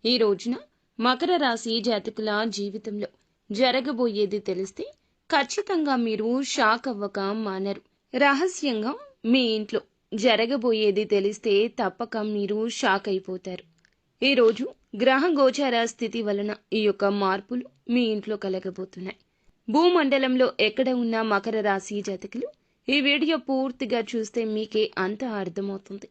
ఈ రోజున మకర రాశి జాతకుల జీవితంలో జరగబోయేది తెలిస్తే ఖచ్చితంగా మీరు షాక్ అవ్వక మానరు. రహస్యంగా మీ ఇంట్లో జరగబోయేది తెలిస్తే తప్పక మీరు షాక్ అయిపోతారు. ఈరోజు గ్రహ గోచార స్థితి వలన ఈ యొక్క మార్పులు మీ ఇంట్లో కలగబోతున్నాయి. భూమండలంలో ఎక్కడ ఉన్న మకర రాశి జాతకులు ఈ వీడియో పూర్తిగా చూస్తే మీకే అంతా అర్థమవుతుంది.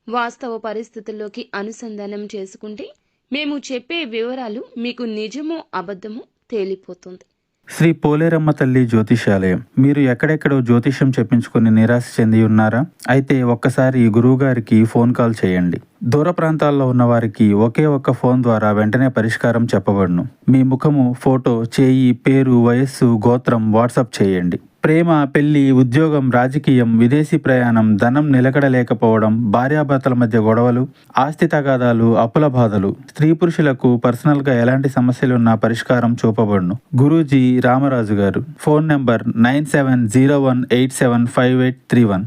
వాస్తవ పరిస్థితుల్లోకి అనుసంధానం చేసుకుంటే మేము చెప్పే వివరాలు మీకు నిజమో అబద్ధమో తేలిపోతుంది. శ్రీ పోలేరమ్మ తల్లి జ్యోతిషాలయం. మీరు ఎక్కడెక్కడో జ్యోతిష్యం చెప్పించుకుని నిరాశ చెంది ఉన్నారా? అయితే ఒక్కసారి గురువుగారికి ఫోన్ కాల్ చేయండి. దూర ప్రాంతాల్లో ఉన్న వారికి ఒకే ఒక్క ఫోన్ ద్వారా వెంటనే పరిష్కారం చెప్పబడును. మీ ముఖము, ఫోటో, చేయి, పేరు, వయస్సు, గోత్రం వాట్సాప్ చేయండి. ప్రేమ, పెళ్లి, ఉద్యోగం, రాజకీయం, విదేశీ ప్రయాణం, ధనం నిలకడలేకపోవడం, భార్యాభర్తల మధ్య గొడవలు, ఆస్తి తగాదాలు, అప్పుల బాధలు, స్త్రీ పురుషులకు పర్సనల్గా ఎలాంటి సమస్యలున్నా పరిష్కారం చూపబడును. గురూజీ రామరాజు గారు. Phone number 9701875831.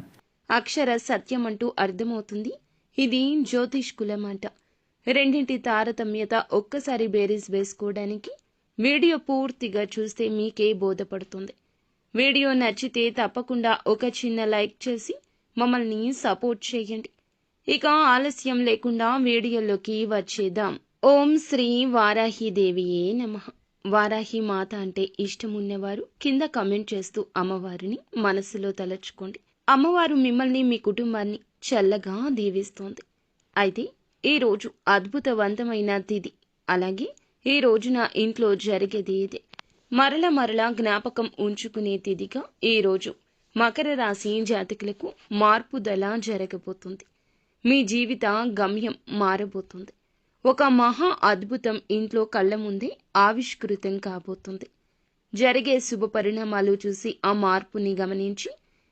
అక్షర సత్యం అంటూ అర్థమవుతుంది. ఇది జ్యోతిష్ కులమాట. రెండింటి తారతమ్యత ఒక్కసారి బేరీస్ వేసుకోవడానికి వీడియో పూర్తిగా చూస్తే మీకే బోధపడుతుంది. వీడియో నచ్చితే తప్పకుండా ఒక చిన్న లైక్ చేసి మమ్మల్ని సపోర్ట్ చేయండి. ఇక ఆలస్యం లేకుండా వీడియోలోకి వచ్చేద్దాం. ఓం శ్రీ వారాహిదేవియే నమః. వారాహి మాత అంటే ఇష్టమున్నవారు కింద కమెంట్ చేస్తూ అమ్మవారిని మనసులో తలచుకోండి. అమ్మవారు మిమ్మల్ని, మీ కుటుంబాన్ని చల్లగా దీవిస్తోంది. అయితే ఈరోజు అద్భుతవంతమైన తిథి. అలాగే ఈ రోజున ఇంట్లో జరిగేది ఇదే. మరల జ్ఞాపకం ఉంచుకునే తిథిగా ఈరోజు మకర రాశి జాతకులకు మార్పుదల జరగబోతుంది. మీ జీవిత గమ్యం మారబోతుంది. ఒక మహా అద్భుతం ఇంట్లో కళ్ళ ముందే ఆవిష్కృతం కాబోతుంది. జరిగే శుభ పరిణామాలు చూసి ఆ మార్పుని గమనించి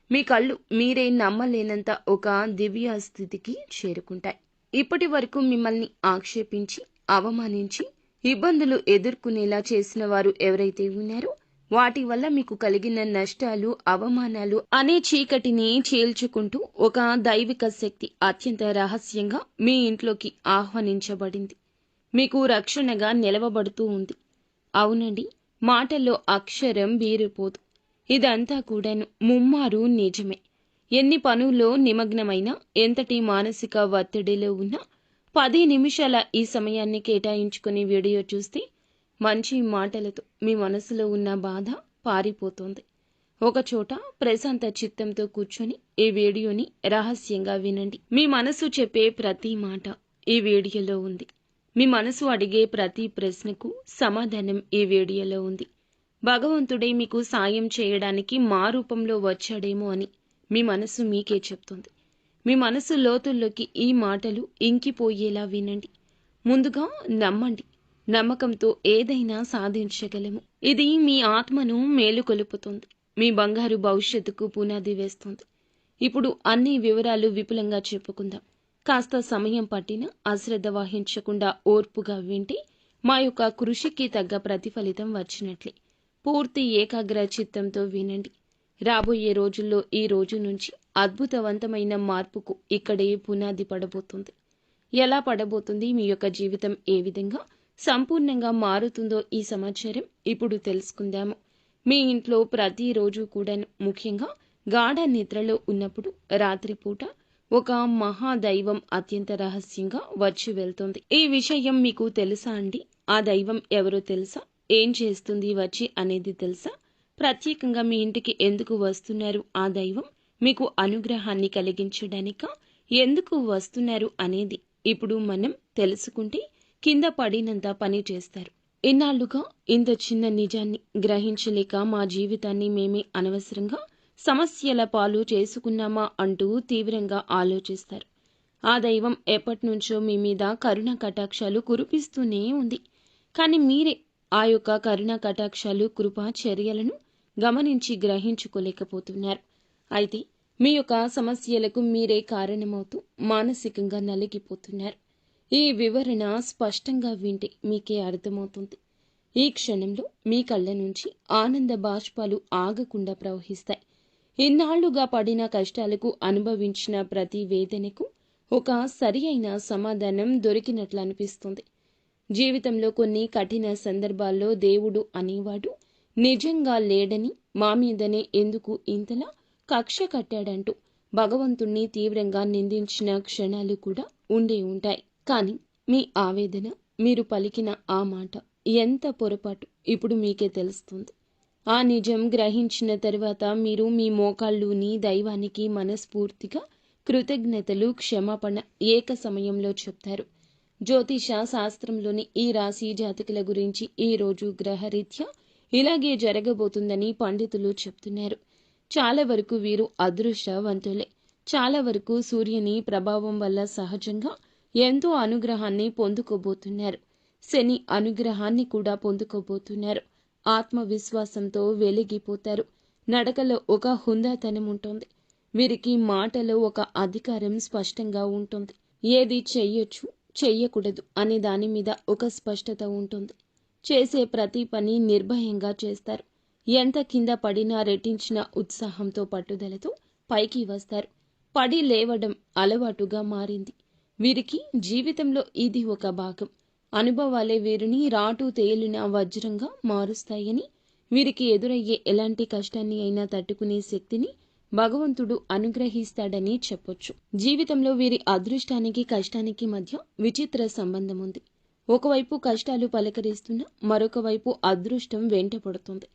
మీ కళ్ళు మీరే నమ్మలేనంత ఒక దివ్య స్థితికి చేరుకుంటాయి. ఇప్పటి వరకు మిమ్మల్ని ఆక్షేపించి, అవమానించి, ఇబ్బందులు ఎదుర్కొనేలా చేసిన వారు ఎవరైతే ఉన్నారో వాటి వల్ల మీకు కలిగిన నష్టాలు, అవమానాలు అనే చీకటిని చీల్చుకుంటూ ఒక దైవిక శక్తి అత్యంత రహస్యంగా మీ ఇంట్లోకి ఆహ్వానించబడింది. మీకు రక్షణగా నిలవబడుతూ ఉంది. అవునండి, మాటల్లో అక్షరం బీరిపోదు. ఇదంతా కూడాను ముమ్మారు నిజమే. ఎన్ని పనుల్లో నిమగ్నమైనా, ఎంతటి మానసిక ఒత్తిడిలో ఉన్నా 10 నిమిషాల ఈ సమయాన్ని కేటాయించుకుని వీడియో చూస్తే మంచి మాటలతో మీ మనసులో ఉన్న బాధ పారిపోతుంది. ఒకచోట ప్రశాంత చిత్తంతో కూర్చొని ఈ వీడియోని రహస్యంగా వినండి. మీ మనసు చెప్పే ప్రతి మాట ఈ వీడియోలో ఉంది. మీ మనసు అడిగే ప్రతి ప్రశ్నకు సమాధానం ఈ వీడియోలో ఉంది. భగవంతుడే మీకు సాయం చేయడానికి మా రూపంలో వచ్చాడేమో అని మీ మనసు మీకే చెప్తుంది. మీ మనసు లోతుల్లోకి ఈ మాటలు ఇంకిపోయేలా వినండి. ముందుగా నమ్మండి. నమ్మకంతో ఏదైనా సాధించగలము. ఇది మీ ఆత్మను మేలుకొలుపుతుంది. మీ బంగారు భవిష్యత్తుకు పునాది వేస్తుంది. ఇప్పుడు అన్ని వివరాలు విపులంగా చెప్పుకుందాం. కాస్త సమయం పట్టినా అశ్రద్ధ వహించకుండా ఓర్పుగా వింటే మా యొక్క కృషికి తగ్గ ప్రతిఫలితం వచ్చినట్లే. పూర్తి ఏకాగ్ర చిత్తంతో వినండి. రాబోయే రోజుల్లో ఈ రోజు నుంచి అద్భుతవంతమైన మార్పుకు ఇక్కడే పునాది పడబోతుంది. ఎలా పడబోతుంది, మీ యొక్క జీవితం ఏ విధంగా సంపూర్ణంగా మారుతుందో ఈ సమాచారం ఇప్పుడు తెలుసుకుందాము. మీ ఇంట్లో ప్రతిరోజు కూడా, ముఖ్యంగా గాఢ నిద్రలో ఉన్నప్పుడు రాత్రిపూట ఒక మహాదైవం అత్యంత రహస్యంగా వచ్చి వెళ్తుంది. ఈ విషయం మీకు తెలుసా అండి? ఆ దైవం ఎవరో తెలుసా? ఏం చేస్తుంది వచ్చి అనేది తెలుసా? ప్రత్యేకంగా మీ ఇంటికి ఎందుకు వస్తున్నారు ఆ దైవం? మీకు అనుగ్రహాన్ని కలిగించడానికా? ఎందుకు వస్తున్నారు అనేది ఇప్పుడు మనం తెలుసుకుంటే కింద పడినంత పని చేస్తారు. ఇన్నాళ్లుగా ఇంత చిన్న నిజాన్ని గ్రహించలేక మా జీవితాన్ని మేమే అనవసరంగా సమస్యల పాలు చేసుకున్నామా అంటూ తీవ్రంగా ఆలోచిస్తారు. ఆ దైవం ఎప్పటినుంచో మీ మీద కరుణ కటాక్షాలు కురిపిస్తూనే ఉంది. కానీ మీరే ఆ యొక్క కరుణ కటాక్షాలు, కృపా చర్యలను గమనించి గ్రహించుకోలేకపోతున్నారు. అయితే మీ యొక్క సమస్యలకు మీరే కారణమవుతూ మానసికంగా నలిగిపోతున్నారు. ఈ వివరణ స్పష్టంగా వింటే మీకే అర్థమవుతుంది. ఈ క్షణంలో మీ కళ్ళ నుంచి ఆనంద బాష్పాలు ఆగకుండా ప్రవహిస్తాయి. ఇన్నాళ్లుగా పడిన కష్టాలకు, అనుభవించిన ప్రతి వేదనకు ఒక సరి అయిన సమాధానం దొరికినట్లు అనిపిస్తుంది. జీవితంలో కొన్ని కఠిన సందర్భాల్లో దేవుడు అనేవాడు నిజంగా లేడని, మా మీదనే ఎందుకు ఇంతలా కక్ష కట్టాడంటూ భగవంతుణ్ణి తీవ్రంగా నిందించిన క్షణాలు కూడా ఉండే ఉంటాయి. కానీ మీ ఆవేదన, మీరు పలికిన ఆ మాట ఎంత పొరపాటు ఇప్పుడు మీకే తెలుస్తుంది. ఆ నిజం గ్రహించిన తరువాత మీరు మీ మోకాళ్ళూని దైవానికి మనస్ఫూర్తిగా కృతజ్ఞతలు, క్షమాపణ ఏక సమయంలో చెప్తారు. జ్యోతిష శాస్త్రంలోని ఈ రాశి జాతకుల గురించి ఈ రోజు గ్రహరీత్యా ఇలాగే జరగబోతుందని పండితులు చెప్తున్నారు. చాలా వరకు వీరు అదృష్టవంతులే. చాలా వరకు సూర్యుని ప్రభావం వల్ల సహజంగా ఎంతో అనుగ్రహాన్ని పొందుకోబోతున్నారు. శని అనుగ్రహాన్ని కూడా పొందుకోబోతున్నారు. ఆత్మవిశ్వాసంతో వెలిగిపోతారు. నడకలో ఒక హుందాతనం ఉంటుంది. వీరికి మాటలో ఒక అధికారం స్పష్టంగా ఉంటుంది. ఏది చెయ్యొచ్చు, చెయ్యకూడదు అనే దాని మీద ఒక స్పష్టత ఉంటుంది. చేసే ప్రతి పని నిర్భయంగా చేస్తారు. ఎంత కింద పడినా రెట్టించిన ఉత్సాహంతో, పట్టుదలతో పైకి వస్తారు. పడి లేవడం అలవాటుగా మారింది. వీరికి జీవితంలో ఇది ఒక భాగం. అనుభవాలే వీరిని రాటు తేలిన వజ్రంగా మారుస్తాయని, వీరికి ఎదురయ్యే ఎలాంటి కష్టాన్ని అయినా తట్టుకునే శక్తిని భగవంతుడు అనుగ్రహిస్తాడని చెప్పొచ్చు. జీవితంలో వీరి అదృష్టానికి, కష్టానికి మధ్య విచిత్ర సంబంధం ఉంది. ఒకవైపు కష్టాలు పలకరిస్తున్నా మరొక వైపు అదృష్టం వెంట పడుతుంది.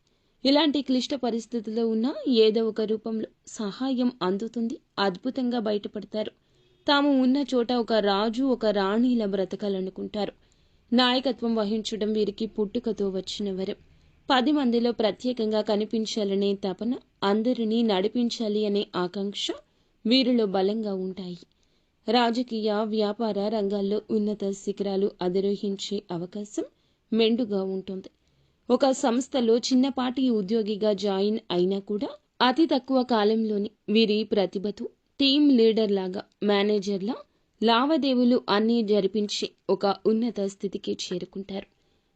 ఇలాంటి క్లిష్ట పరిస్థితుల్లో ఉన్న ఏదో ఒక రూపంలో సహాయం అందుతుంది. అద్భుతంగా బయటపడతారు. తాము ఉన్న చోట ఒక రాజు, ఒక రాణిలా బ్రతకాలనుకుంటారు. నాయకత్వం వహించడం వీరికి పుట్టుకతో వచ్చిన వరం. 10 మందిలో ప్రత్యేకంగా కనిపించాలనే తపన, అందరినీ నడిపించాలి అనే ఆకాంక్ష వీరిలో బలంగా ఉంటాయి. రాజకీయ, వ్యాపార రంగాల్లో ఉన్నత శిఖరాలు అధిరోహించే అవకాశం మెండుగా ఉంటుంది. ఒక సంస్థలో చిన్నపాటి ఉద్యోగిగా జాయిన్ అయినా కూడా అతి తక్కువ కాలంలోని వీరి ప్రతిభతో టీం లీడర్ లాగా, మేనేజర్లా లావాదేవీలు అన్నీ జరిపించి ఒక ఉన్నత స్థితికి చేరుకుంటారు.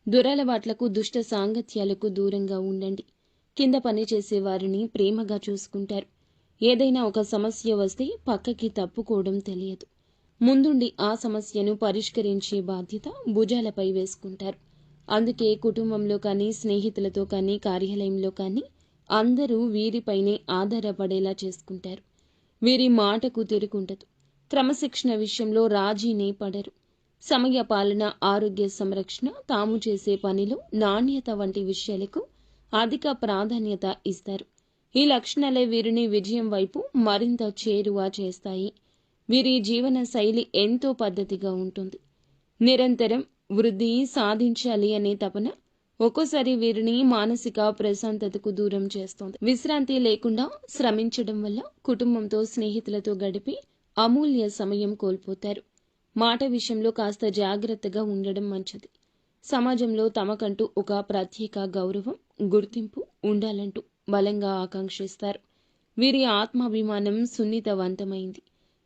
దురలవాట్లకు, దుష్ట సాంగత్యాలకు దూరంగా ఉండండి. కింద పనిచేసే వారిని ప్రేమగా చూసుకుంటారు. ఏదైనా ఒక సమస్య వస్తే పక్కకి తప్పుకోవడం తెలియదు. ముందుండి ఆ సమస్యను పరిష్కరించే బాధ్యత భుజాలపై వేసుకుంటారు. అందుకే కుటుంబంలో కానీ, స్నేహితులతో కానీ, కార్యాలయంలో కానీ అందరూ వీరిపైనే ఆధారపడేలా చేసుకుంటారు. వీరి మాటకు తిరుగుండదు. క్రమశిక్షణ విషయంలో రాజీనే పడరు. సమయ పాలన, ఆరోగ్య సంరక్షణ, తాము చేసే పనిలో నాణ్యత వంటి విషయాలకు అధిక ప్రాధాన్యత ఇస్తారు. ఈ లక్షణాలే వీరిని విజయం వైపు మరింత చేరువ చేస్తాయి. వీరి జీవన శైలి ఎంతో పద్ధతిగా ఉంటుంది. నిరంతరం వృద్ధి సాధించాలి అనే తపన ఒక్కోసారి వీరిని మానసిక ప్రశాంతతకు దూరం చేస్తుంది. విశ్రాంతి లేకుండా శ్రమించడం వల్ల కుటుంబంతో, స్నేహితులతో గడిపి అమూల్య సమయం కోల్పోతారు. మాట విషయంలో కాస్త జాగ్రత్తగా ఉండడం మంచిది. సమాజంలో తమకంటూ ఒక ప్రత్యేక గౌరవం, గుర్తింపు ఉండాలంటూ బలంగా ఆకాంక్షిస్తారు. వీరి ఆత్మాభిమానం సున్నితవంతమైంది.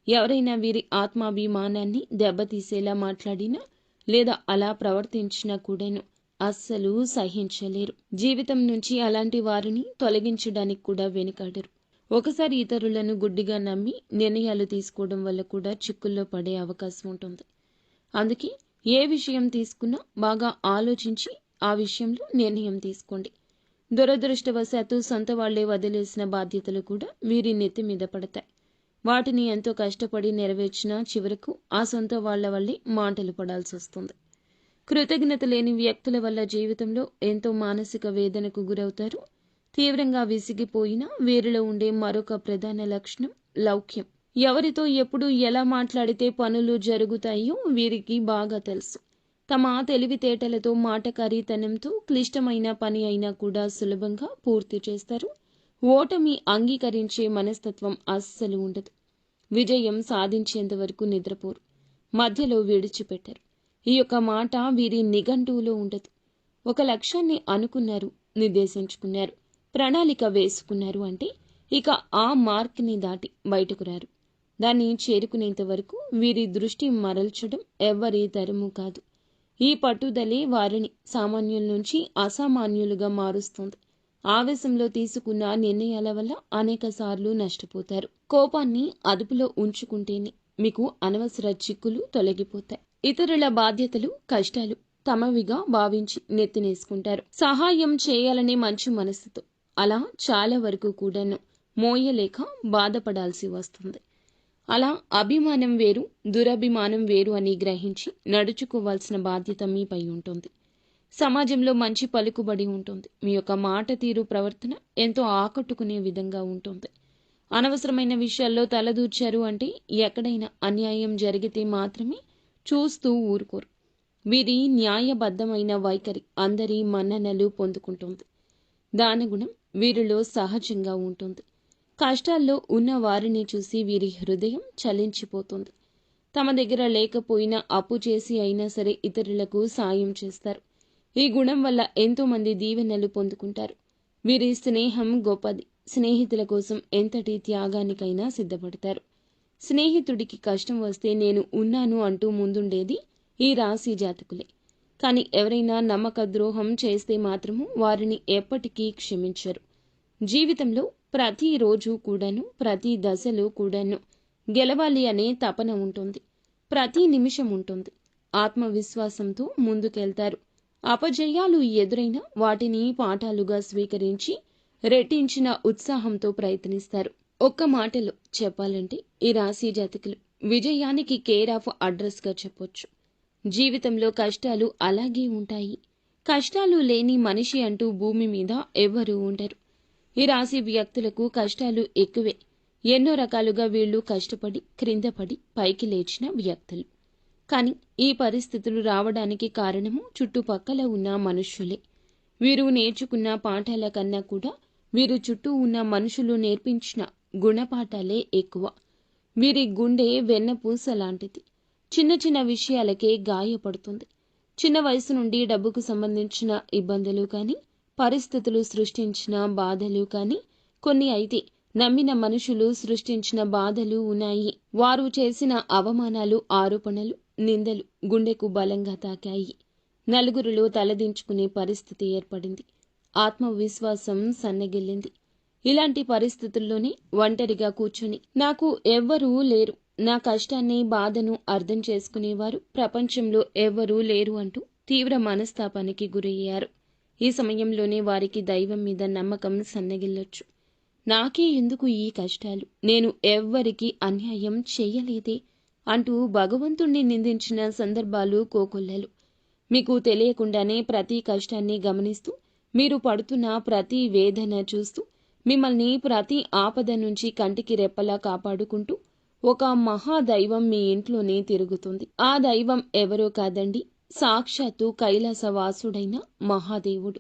ఎవరైనా వీరి ఆత్మాభిమానాన్ని దెబ్బతీసేలా మాట్లాడినా లేదా అలా ప్రవర్తించినా కూడాను అస్సలు సహించలేరు. జీవితం నుంచి అలాంటి వారిని తొలగించడానికి కూడా వెనుకాడరు. ఒకసారి ఇతరులను గుడ్డిగా నమ్మి నిర్ణయాలు తీసుకోవడం వల్ల కూడా చిక్కుల్లో పడే అవకాశం ఉంటుంది. అందుకే ఏ విషయం తీసుకున్నా బాగా ఆలోచించి ఆ విషయంలో నిర్ణయం తీసుకోండి. దురదృష్టవశాత్తు సొంత వాళ్లే వదిలేసిన బాధ్యతలు కూడా వీరి నెత్తి మీద పడతాయి. వాటిని ఎంతో కష్టపడి నెరవేర్చినా చివరకు ఆ సొంత వాళ్ల వల్లే మాటలు పడాల్సి వస్తుంది. కృతజ్ఞత లేని వ్యక్తుల వల్ల జీవితంలో ఎంతో మానసిక వేదనకు గురవుతారు. తీవ్రంగా విసిగిపోయినా వీరిలో ఉండే మరొక ప్రధాన లక్షణం లౌక్యం. ఎవరితో ఎప్పుడు ఎలా మాట్లాడితే పనులు జరుగుతాయో వీరికి బాగా తెలుసు. తమ తెలివితేటలతో, మాటకారితనంతో క్లిష్టమైన పని అయినా కూడా సులభంగా పూర్తి చేస్తారు. ఓటమి అంగీకరించే మనస్తత్వం అస్సలు ఉండదు. విజయం సాధించేంత వరకు నిద్రపోరు. మధ్యలో విడిచిపెట్టరు. ఈ యొక్క మాట వీరి నిఘంటువులో ఉండదు. ఒక లక్ష్యాన్ని అనుకున్నారు, నిర్దేశించుకున్నారు, ప్రణాళిక వేసుకున్నారు అంటే ఇక ఆ మార్క్ని దాటి బయటకు రారు. దాన్ని చేరుకునేంత వరకు వీరి దృష్టి మరల్చడం ఎవ్వరి తరము కాదు. ఈ పట్టుదలే వారిని సామాన్యుల నుంచి అసామాన్యులుగా మారుస్తుంది. ఆవేశంలో తీసుకున్న నిర్ణయాల వల్ల అనేక సార్లు నష్టపోతారు. కోపాన్ని అదుపులో ఉంచుకుంటేనే మీకు అనవసర చిక్కులు తొలగిపోతాయి. ఇతరుల బాధ్యతలు, కష్టాలు తమవిగా భావించి నెత్తినేసుకుంటారు. సహాయం చేయాలనే మంచి మనసుతో అలా చాలా వరకు కూడాను మోయలేక బాధపడాల్సి వస్తుంది. అలా అభిమానం వేరు, దురభిమానం వేరు అని గ్రహించి నడుచుకోవాల్సిన బాధ్యత మీపై ఉంటుంది. సమాజంలో మంచి పలుకుబడి ఉంటుంది. మీ యొక్క మాట తీరు ప్రవర్తన ఎంతో ఆకట్టుకునే విధంగా ఉంటుంది. అనవసరమైన విషయాల్లో తలదూర్చారు అంటే ఎక్కడైనా అన్యాయం జరిగితే మాత్రమే చూస్తూ ఊరుకోరు. వీరి న్యాయబద్ధమైన వైఖరి అందరి మన్ననలు పొందుకుంటుంది. దానగుణం వీరిలో సహజంగా ఉంటుంది. కష్టాల్లో ఉన్న వారిని చూసి వీరి హృదయం చలించిపోతుంది. తమ దగ్గర లేకపోయినా అప్పు చేసి అయినా సరే ఇతరులకు సాయం చేస్తారు. ఈ గుణం వల్ల ఎంతో మంది దీవెనలు పొందుకుంటారు. వీరి స్నేహం గొప్పది. స్నేహితుల కోసం ఎంతటి త్యాగానికైనా సిద్ధపడతారు. స్నేహితుడికి కష్టం వస్తే నేను ఉన్నాను అంటూ ముందుండేది ఈ రాశి జాతకులే. కానీ ఎవరైనా నమ్మక ద్రోహం చేస్తే మాత్రము వారిని ఎప్పటికీ క్షమించరు. జీవితంలో ప్రతిరోజు కూడాను, ప్రతి దశలో కూడాను గెలవాలి అనే తపన ఉంటుంది. ప్రతి నిమిషం ఉంటుంది. ఆత్మవిశ్వాసంతో ముందుకెళ్తారు. అపజయాలు ఎదురైనా వాటిని పాఠాలుగా స్వీకరించి రెట్టించిన ఉత్సాహంతో ప్రయత్నిస్తారు. ఒక్క మాటలో చెప్పాలంటే ఈ రాశి జాతకులు విజయానికి కేర్ ఆఫ్ అడ్రస్గా చెప్పొచ్చు. జీవితంలో కష్టాలు అలాగే ఉంటాయి. కష్టాలు లేని మనిషి అంటూ భూమి మీద ఎవ్వరూ ఉండరు. ఈ రాశి వ్యక్తులకు కష్టాలు ఎక్కువే. ఎన్నో రకాలుగా వీళ్ళు కష్టపడి క్రిందపడి పైకి లేచిన వ్యక్తులు. కానీ ఈ పరిస్థితులు రావడానికి కారణము చుట్టుపక్కల ఉన్న మనుష్యులే. వీరు నేర్చుకున్న పాఠాల కన్నా కూడా వీరు చుట్టూ ఉన్న మనుషులు నేర్పించిన గుణపాఠాలే ఎక్కువ. వీరి గుండె వెన్నపూస లాంటిది. చిన్న చిన్న విషయాలకే గాయపడుతుంది. చిన్న వయసు నుండి డబ్బుకు సంబంధించిన ఇబ్బందులు కానీ, పరిస్థితులు సృష్టించిన బాధలు కానీ, కొన్ని అయితే నమ్మిన మనుషులు సృష్టించిన బాధలు ఉన్నాయి. వారు చేసిన అవమానాలు, ఆరోపణలు, నిందలు గుండెకు బలంగా తాకాయి. నలుగురిలో తలదించుకునే పరిస్థితి ఏర్పడింది. ఆత్మవిశ్వాసం సన్నగిల్లింది. ఇలాంటి పరిస్థితుల్లోనే ఒంటరిగా కూర్చుని నాకు ఎవ్వరూ లేరు, నా కష్టాన్ని బాధను అర్థం చేసుకునేవారు ప్రపంచంలో ఎవ్వరూ లేరు అంటూ తీవ్ర మనస్తాపానికి గురయ్యారు. ఈ సమయంలోనే వారికి దైవం మీద నమ్మకం సన్నగిల్లొచ్చు. నాకే ఎందుకు ఈ కష్టాలు, నేను ఎవ్వరికీ అన్యాయం చెయ్యలేదే అంటూ భగవంతుణ్ణి నిందించిన సందర్భాలు కోకొల్లలు. మీకు తెలియకుండానే ప్రతి కష్టాన్ని గమనిస్తూ, మీరు పడుతున్న ప్రతి వేదన చూస్తూ, మిమ్మల్ని ప్రతి ఆపద నుంచి కంటికి రెప్పలా కాపాడుకుంటూ ఒక మహాదైవం మీ ఇంట్లోనే తిరుగుతుంది. ఆ దైవం ఎవరో కాదండి, సాక్షాత్తు కైలాసవాసుడైన మహాదేవుడు.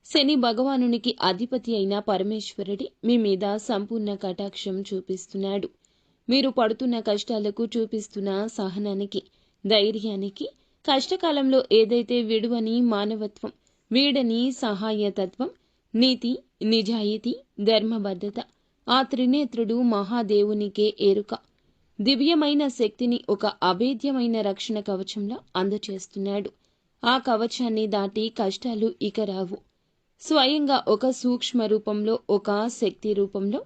శని భగవానునికి అధిపతి అయిన పరమేశ్వరుడే మీ మీద సంపూర్ణ కటాక్షం చూపిస్తున్నాడు. మీరు పడుతున్న కష్టాలకు చూపిస్తున్న సహనానికి, ధైర్యానికి, కష్టకాలంలో ఏదైతే విడువని మానవత్వం, వీడని సహాయతత్వం, నీతి, నిజాయితీ, ధర్మబద్ధత, ఆ త్రినేత్రుడు మహాదేవునికే ఎరుక. దివ్యమైన శక్తిని ఒక అభేద్యమైన రక్షణ కవచంలా అందచేస్తున్నాడు. ఆ కవచాన్ని దాటి కష్టాలు ఇక రావు. స్వయంగా ఒక సూక్ష్మ రూపంలో, ఒక శక్తి రూపంలో,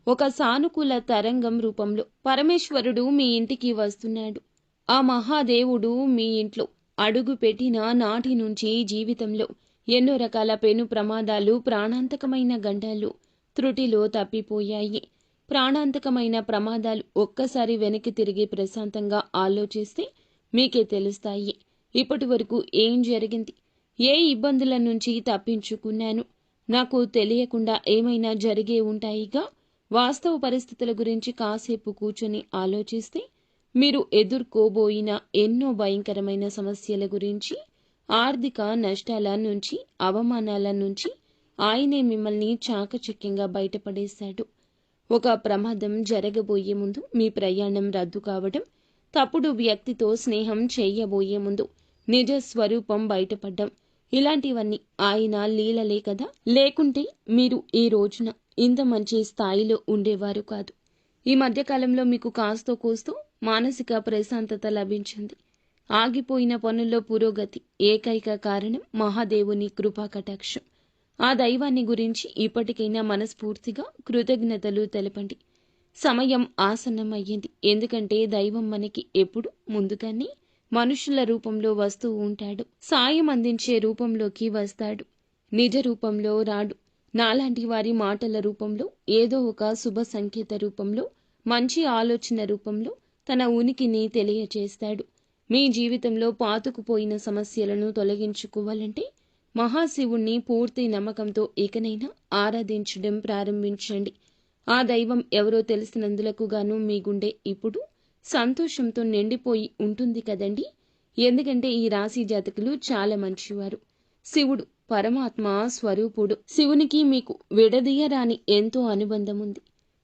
ఒక సానుకూల తరంగం రూపంలో పరమేశ్వరుడు మీ ఇంటికి వస్తున్నాడు. ఆ మహాదేవుడు మీ ఇంట్లో అడుగు పెట్టిన నాటి నుంచి జీవితంలో ఎన్నో రకాల పెను ప్రమాదాలు, ప్రాణాంతకమైన గండాలు త్రుటిలో తప్పిపోయాయి. ప్రాణాంతకమైన ప్రమాదాలు ఒక్కసారి వెనక్కి తిరిగి ప్రశాంతంగా ఆలోచిస్తే మీకే తెలుస్తాయి. ఇప్పటి వరకు ఏం జరిగింది, ఏ ఇబ్బందుల నుంచి తప్పించుకున్నాను, నాకు తెలియకుండా ఏమైనా జరిగే ఉంటాయిగా. వాస్తవ పరిస్థితుల గురించి కాసేపు కూర్చొని ఆలోచిస్తే మీరు ఎదుర్కోబోయిన ఎన్నో భయంకరమైన సమస్యల గురించి, ఆర్థిక నష్టాల నుంచి, అవమానాల నుంచి ఆయనే మిమ్మల్ని చాకచక్యంగా బయటపడేశాడు. ఒక ప్రమాదం జరగబోయే ముందు మీ ప్రయాణం రద్దు కావడం, తప్పుడు వ్యక్తితో స్నేహం చేయబోయే ముందు నిజ స్వరూపం బయటపడ్డం, ఇలాంటివన్నీ ఆయన లీలలే కదా. లేకుంటే మీరు ఈ రోజున ఇంత మంచి స్థాయిలో ఉండేవారు కాదు. ఈ మధ్యకాలంలో మీకు కాస్తో కూస్తో మానసిక ప్రశాంతత లభించింది. ఆగిపోయిన పనుల్లో పురోగతి ఏకైక కారణం మహాదేవుని కృపా కటాక్షం. ఆ దైవాన్ని గురించి ఇప్పటికైనా మనస్ఫూర్తిగా కృతజ్ఞతలు తెలపండి. సమయం ఆసన్నమయ్యింది. ఎందుకంటే దైవం మనకి ఎప్పుడు ముందుగానే మనుషుల రూపంలో వస్తూ ఉంటాడు. సాయం అందించే రూపంలోకి వస్తాడు. నిజ రూపంలో రాడు. నాలాంటి వారి మాటల రూపంలో, ఏదో ఒక శుభ సంకేత రూపంలో, మంచి ఆలోచన రూపంలో తన ఉనికిని తెలియచేస్తాడు. మీ జీవితంలో పాతుకుపోయిన సమస్యలను తొలగించుకోవాలంటే మహాశివుణ్ణి పూర్తి నమ్మకంతో ఇకనైనా ఆరాధించడం ప్రారంభించండి. ఆ దైవం ఎవరో తెలిసినందులకు గాను మీ గుండె ఇప్పుడు సంతోషంతో నిండిపోయి ఉంటుంది కదండి. ఎందుకంటే ఈ రాశి జాతకులు చాలా మంచివారు. శివుడు పరమాత్మ స్వరూపుడు. శివునికి మీకు విడదీయరాని ఎంతో అనుబంధం ఉంది.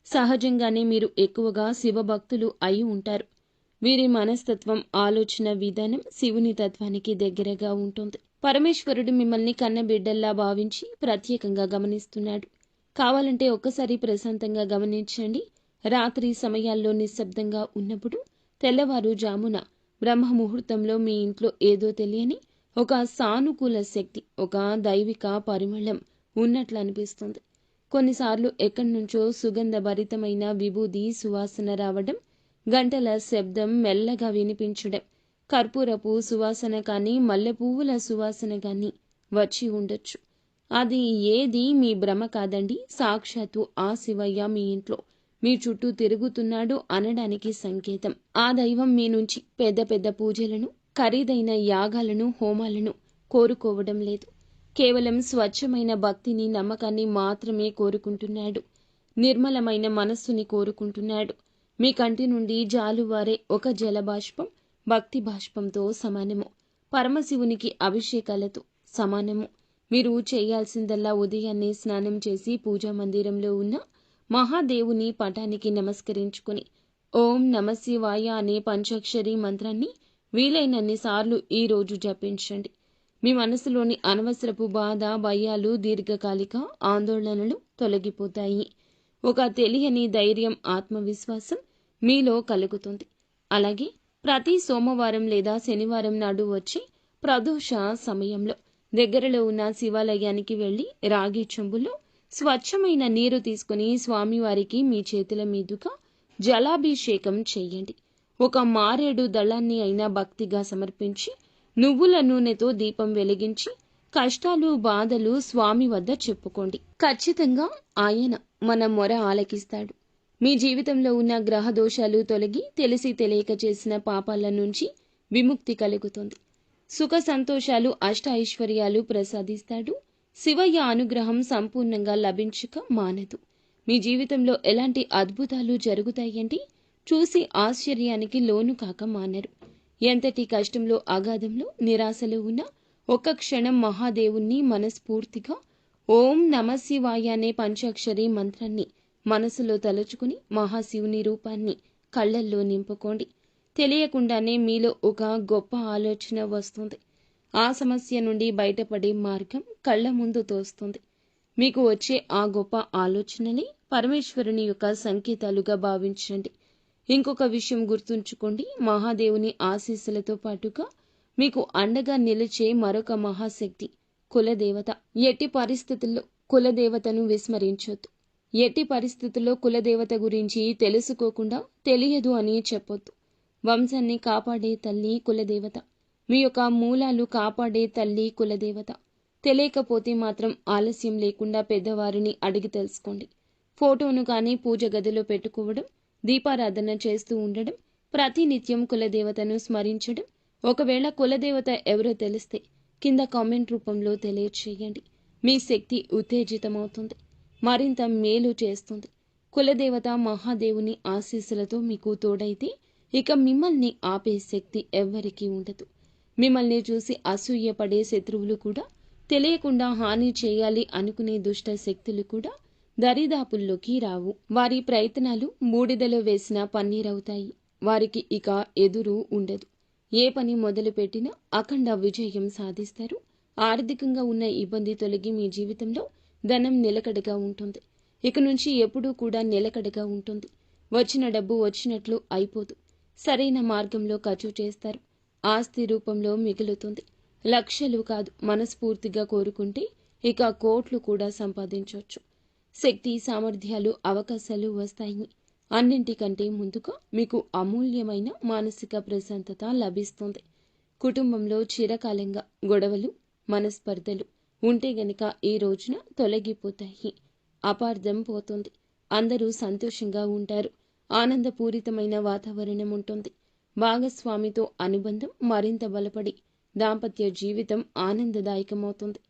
సహజంగానే మీరు ఎక్కువగా శివభక్తులు అయి ఉంటారు. వీరి మనస్తత్వం, ఆలోచన విధానం శివుని తత్వానికి దగ్గరగా ఉంటుంది. పరమేశ్వరుడు మిమ్మల్ని కన్నబిడ్డల్లా భావించి ప్రత్యేకంగా గమనిస్తున్నాడు. కావాలంటే ఒక్కసారి ప్రశాంతంగా గమనించండి. రాత్రి సమయాల్లో నిశ్శబ్దంగా ఉన్నప్పుడు, తెల్లవారుజామున బ్రహ్మ ముహూర్తంలో మీ ఇంట్లో ఏదో తెలియని ఒక సానుకూల శక్తి, ఒక దైవిక పరిమళం ఉన్నట్లు అనిపిస్తుంది. కొన్నిసార్లు ఎక్కడి నుంచో సుగంధభరితమైన విభూది సువాసన రావడం, గంటల శబ్దం మెల్లగా వినిపించడం, కర్పూరపు సువాసన కానీ, మల్లెపువ్వుల సువాసన కానీ వచ్చి ఉండొచ్చు. అది ఏది మీ భ్రమ కాదండి. సాక్షాత్తు ఆ శివయ్య మీ ఇంట్లో, మీ చుట్టూ తిరుగుతున్నాడు అనడానికి సంకేతం. ఆ దైవం మీ నుంచి పెద్ద పెద్ద పూజలను, ఖరీదైన యాగాలను, హోమాలను కోరుకోవడం లేదు. కేవలం స్వచ్ఛమైన భక్తిని, నమ్మకాన్ని మాత్రమే కోరుకుంటున్నాడు. నిర్మలమైన మనస్సుని కోరుకుంటున్నాడు. మీ కంటి నుండి జాలువారే ఒక జలబాష్పం భక్తి బాష్పంతో సమానము. పరమశివునికి అభిషేకాలతో సమానము. మీరు చేయాల్సిందల్లా ఉదయాన్నే స్నానం చేసి పూజా మందిరంలో ఉన్న మహాదేవుని పటానికి నమస్కరించుకుని ఓం నమశివాయ అనే పంచాక్షరి మంత్రాన్ని వీలైనన్ని సార్లు ఈ రోజు జపించండి. మీ మనసులోని అనవసరపు బాధ, భయాలు, దీర్ఘకాలిక ఆందోళనలు తొలగిపోతాయి. ఒక తెలియని ధైర్యం, ఆత్మవిశ్వాసం మీలో కలుగుతుంది. అలాగే ప్రతి సోమవారం లేదా శనివారం నాడు వచ్చే ప్రదోష సమయంలో దగ్గరలో ఉన్న శివాలయానికి వెళ్లి రాగి చెంబులో స్వచ్ఛమైన నీరు తీసుకుని స్వామివారికి మీ చేతుల మీదుగా జలాభిషేకం చేయండి. ఒక మారేడు దళాన్ని అయినా భక్తిగా సమర్పించి నువ్వుల నూనెతో దీపం వెలిగించి కష్టాలు, బాధలు స్వామి వద్ద చెప్పుకోండి. ఖచ్చితంగా ఆయన మన మొర ఆలకిస్తాడు. మీ జీవితంలో ఉన్న గ్రహ దోషాలు తొలగి తెలిసి తెలియక చేసిన పాపాల నుంచి విముక్తి కలుగుతుంది. సుఖ సంతోషాలు, అష్ట ఐశ్వర్యాలు ప్రసాదిస్తాడు. శివయ్య అనుగ్రహం సంపూర్ణంగా లభించక మానదు. మీ జీవితంలో ఎలాంటి అద్భుతాలు జరుగుతాయంటే చూసి ఆశ్చర్యానికి లోను కాక మానరు. ఎంతటి కష్టంలో, అగాధంలో, నిరాశలో ఉన్న ఒక్క క్షణం మహాదేవుణ్ణి మనస్ఫూర్తిగా ఓం నమశివాయ అనే పంచాక్షరి మంత్రాన్ని మనసులో తలుచుకుని మహాశివుని రూపాన్ని కళ్ళల్లో నింపుకోండి. తెలియకుండానే మీలో ఒక గొప్ప ఆలోచన వస్తుంది. ఆ సమస్య నుండి బయటపడే మార్గం కళ్ళ ముందు తోస్తుంది. మీకు వచ్చే ఆ గొప్ప ఆలోచనని పరమేశ్వరుని యొక్క సంకేతాలుగా భావించండి. ఇంకొక విషయం గుర్తుంచుకోండి, మహాదేవుని ఆశీస్సులతో పాటుగా మీకు అండగా నిలిచే మరొక మహాశక్తి కులదేవత. ఎట్టి పరిస్థితుల్లో కులదేవతను విస్మరించొద్దు. ఎట్టి పరిస్థితుల్లో కులదేవత గురించి తెలుసుకోకుండా తెలియదు అని చెప్పొద్దు. వంశాన్ని కాపాడే తల్లి కులదేవత. మీ యొక్క మూలాలు కాపాడే తల్లి కులదేవత. తెలియకపోతే మాత్రం ఆలస్యం లేకుండా పెద్దవారిని అడిగి తెలుసుకోండి. ఫోటోను కానీ పూజ గదిలో పెట్టుకోవడం, దీపారాధన చేస్తూ ఉండడం, ప్రతినిత్యం కులదేవతను స్మరించడం. ఒకవేళ కులదేవత ఎవరో తెలిస్తే కింద కామెంట్ రూపంలో తెలియచేయండి. మీ శక్తి ఉత్తేజితమవుతుంది, మరింత మేలు చేస్తుంది. కులదేవత మహాదేవుని ఆశీస్సులతో మీకు తోడైతే ఇక మిమ్మల్ని ఆపే శక్తి ఎవ్వరికీ ఉండదు. మిమ్మల్ని చూసి అసూయపడే శత్రువులు కూడా, తెలియకుండా హాని చేయాలి అనుకునే దుష్ట శక్తులు కూడా దరిదాపుల్లోకి రావు. వారి ప్రయత్నాలు బూడిదలో వేసిన పన్నీరవుతాయి. వారికి ఇక ఎదురు ఉండదు. ఏ పని మొదలుపెట్టినా అఖండ విజయం సాధిస్తారు. ఆర్థికంగా ఉన్న ఇబ్బంది తొలగి మీ జీవితంలో ధనం నిలకడగా ఉంటుంది. ఇక నుంచి ఎప్పుడూ కూడా నిలకడగా ఉంటుంది. వచ్చిన డబ్బు వచ్చినట్లు అయిపోదు. సరైన మార్గంలో ఖర్చు చేస్తారు. ఆస్తి రూపంలో మిగులుతుంది. లక్షలు కాదు, మనస్ఫూర్తిగా కోరుకుంటే ఇక కోట్లు కూడా సంపాదించవచ్చు. శక్తి, సామర్థ్యాలు, అవకాశాలు వస్తాయి. అన్నింటికంటే ముందుగా మీకు అమూల్యమైన మానసిక ప్రశాంతత లభిస్తుంది. కుటుంబంలో చిరకాలంగా గొడవలు, మనస్పర్ధలు ఉంటే గనక ఈ రోజున తొలగిపోతాయి. అపార్థం పోతుంది. అందరూ సంతోషంగా ఉంటారు. ఆనందపూరితమైన వాతావరణం ఉంటుంది. భాగస్వామితో అనుబంధం మరింత బలపడి దాంపత్య జీవితం ఆనందదాయకమవుతుంది.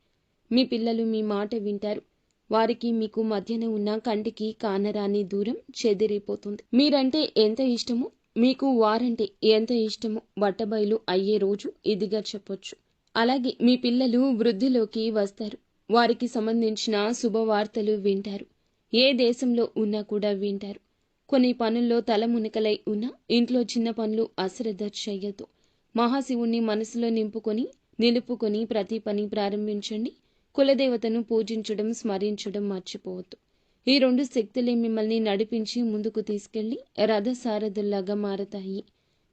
మీ పిల్లలు మీ మాట వింటారు. వారికి మీకు మధ్యన ఉన్న కంటికి కానరాని దూరం చెదిరిపోతుంది. మీరంటే ఎంత ఇష్టమో, మీకు వారంటే ఎంత ఇష్టమో బట్టబయలు అయ్యే రోజు ఇదిగా చెప్పొచ్చు. అలాగే మీ పిల్లలు వృద్ధిలోకి వస్తారు. వారికి సంబంధించిన శుభవార్తలు వింటారు. ఏ దేశంలో ఉన్నా కూడా వింటారు. కొన్ని పనుల్లో తలమునకలై ఉన్న ఇంట్లో చిన్న పనులు అశ్రద్ధ చెయ్యొద్దు. మహాశివుణ్ణి మనసులో నిలుపుకొని ప్రతి పని ప్రారంభించండి. కులదేవతను పూజించడం, స్మరించడం మర్చిపోవద్దు. ఈ రెండు శక్తులే మిమ్మల్ని నడిపించి ముందుకు తీసుకెళ్లి రథసారథుల్లాగా మారతాయి.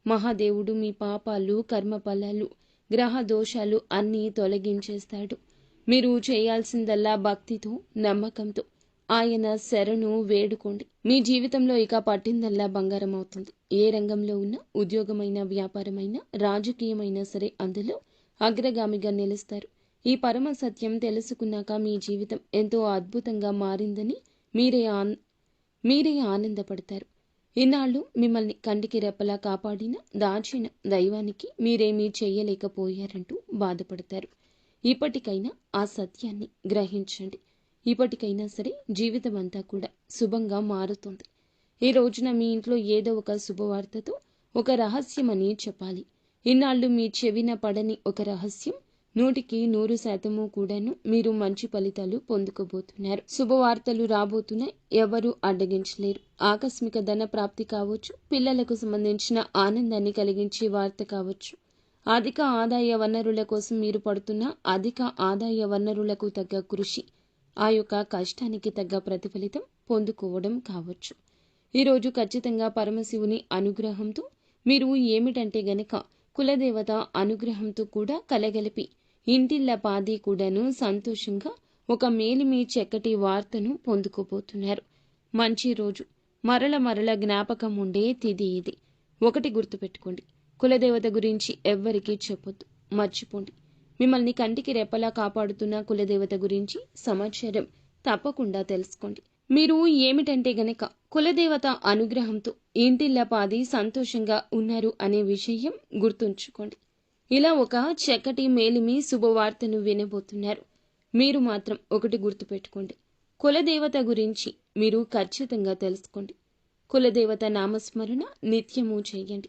మహాదేవుడు మీ పాపాలు, కర్మఫలాలు, గ్రహ దోషాలు అన్నీ తొలగించేస్తాడు. మీరు చేయాల్సిందల్లా భక్తితో, నమ్మకంతో ఆయన శరణు వేడుకోండి. మీ జీవితంలో ఇక పట్టిందల్లా బంగారం అవుతుంది. ఏ రంగంలో ఉన్నా, ఉద్యోగమైనా, వ్యాపారమైనా, రాజకీయమైనా సరే అందులో అగ్రగామిగా నిలుస్తారు. ఈ పరమ సత్యం తెలుసుకున్నాక మీ జీవితం ఎంతో అద్భుతంగా మారిందని మీరే ఆనందపడతారు. ఇన్నాళ్ళు మిమ్మల్ని కంటికి రెప్పలా కాపాడిన, దాచిన దైవానికి మీరేమీ చెయ్యలేకపోయారంటూ బాధపడతారు. ఇప్పటికైనా ఆ సత్యాన్ని గ్రహించండి. ఇప్పటికైనా సరే జీవితం అంతా కూడా శుభంగా మారుతుంది. ఈ రోజున మీ ఇంట్లో ఏదో ఒక శుభవార్తతో ఒక రహస్యమని చెప్పాలి. ఇన్నాళ్ళు మీ చెవిన పడని ఒక రహస్యం 100% కూడాను మీరు మంచి ఫలితాలు పొందుకోబోతున్నారు. శుభవార్తలు రాబోతున్నాయి. ఎవరూ అడ్డగించలేరు. ఆకస్మిక ధన ప్రాప్తి కావచ్చు, పిల్లలకు సంబంధించిన ఆనందాన్ని కలిగించే వార్త కావచ్చు, అధిక ఆదాయ వనరుల కోసం మీరు పడుతున్న అధిక ఆదాయ వనరులకు తగ్గ కృషి, ఆ యొక్క కష్టానికి తగ్గ ప్రతిఫలితం పొందుకోవడం కావచ్చు. ఈరోజు ఖచ్చితంగా పరమశివుని అనుగ్రహంతో మీరు ఏమిటంటే గనక కులదేవత అనుగ్రహంతో కూడా కలగలిపి ఇంటిళ్ళ పాది కూడాను సంతోషంగా ఒక మేలిమి చక్కటి వార్తను పొందుకోబోతున్నారు. మంచి రోజు, మరల జ్ఞాపకం ఉండే తిథి ఇది. ఒకటి గుర్తుపెట్టుకోండి, కులదేవత గురించి ఎవ్వరికీ చెప్పొద్దు, మర్చిపోండి. మిమ్మల్ని కంటికి రెప్పలా కాపాడుతున్న కులదేవత గురించి సమాచారం తప్పకుండా తెలుసుకోండి. మీరు ఏమిటంటే గనక కులదేవత అనుగ్రహంతో ఇంటిల్లపాది సంతోషంగా ఉన్నారు అనే విషయం గుర్తుంచుకోండి. ఇలా ఒక చక్కటి మేలిమి శుభవార్తను వినబోతున్నారు. మీరు మాత్రం ఒకటి గుర్తుపెట్టుకోండి, కులదేవత గురించి మీరు ఖచ్చితంగా తెలుసుకోండి. కులదేవత నామస్మరణ నిత్యము చేయండి.